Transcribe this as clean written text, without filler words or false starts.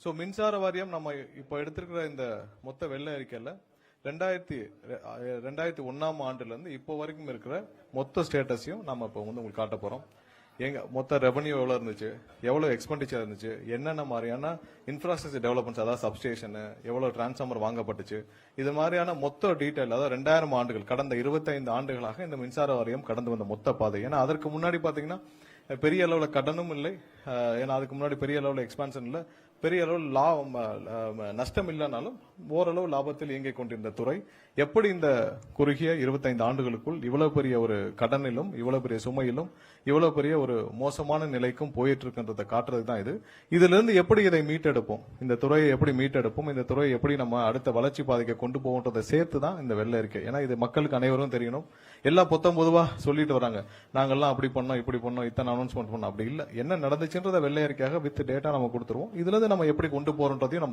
So மின்சார வாரியம் நம்ம இப்போ எடுத்திருக்கிற இந்த மொத்த வெள்ள அறிக்கையில 2001 ஆண்டுல இருந்து இப்போ வரைக்கும் இருக்கிற மொத்த ஸ்டேட்டஸையும் நம்ம இப்போ வந்து உங்களுக்கு காட்ட போறோம். எங்க மொத்த ரெவன்யூ எவ்வளவு இருந்துச்சு, எவ்வளவு எக்ஸ்பெண்டிச்சர் இருந்துச்சு, என்னென்ன மாதிரியான இன்ஃப்ராஸ்ட்ரக்சர் டெவலப்மெண்ட்ஸ், அதாவது சப்ஸ்டேஷன், எவ்வளவு டிரான்ஸ்ஃபார்மர் வாங்கப்பட்டுச்சு, இது மாதிரியான மொத்த டீடைல், அதாவது 2000 ஆண்டுகள், கடந்த 25 ஆண்டுகளாக இந்த மின்சார வாரியம் கடந்து வந்த மொத்த பாதை. ஏன்னா அதற்கு முன்னாடி பாத்தீங்கன்னா பெரிய அளவுல கடனும் இல்லை, ஏன்னா அதுக்கு முன்னாடி பெரிய அளவுல எக்ஸ்பான்ஷன் இல்லை, பெரிய அளவில் நஷ்டம் இல்லைனாலும் ஓரளவு லாபத்தில் இயங்கிக் கொண்டிருந்த துறை எப்படி இந்த குறுகிய 25 ஆண்டுகளுக்குள் இவ்வளவு பெரிய ஒரு கடனிலும், இவ்வளவு பெரிய சுமையிலும், இவ்வளவு பெரிய ஒரு மோசமான நிலைக்கும் போயிட்டு இருக்கின்றதை காட்டுறதுக்கு தான் இது. இதுல இருந்து எப்படி இதை மீட்டெடுப்போம், இந்த துறையை எப்படி மீட்டெடுப்போம், இந்த துறையை எப்படி நம்ம அடுத்த வளர்ச்சி பாதைக்கு கொண்டு போவோன்றதை சேர்த்து தான் இந்த வெள்ள அறிக்கை. ஏன்னா இது மக்களுக்கு அனைவரும் தெரியணும். எல்லாம் பொதுவா சொல்லிட்டு வராங்க, நாங்கெல்லாம் அப்படி பண்ணோம், இப்படி பண்ணோம், இத்தனை அனௌன்ஸ்மெண்ட் பண்ணோம், அப்படி இல்லை. என்ன நடந்துச்சுன்றத வெள்ளை அறிக்கையாக வித் டேட்டா நம்ம கொடுத்துருவோம். இதுல இருந்து நம்ம எப்படி கொண்டு போறோன்றதையும் நம்ம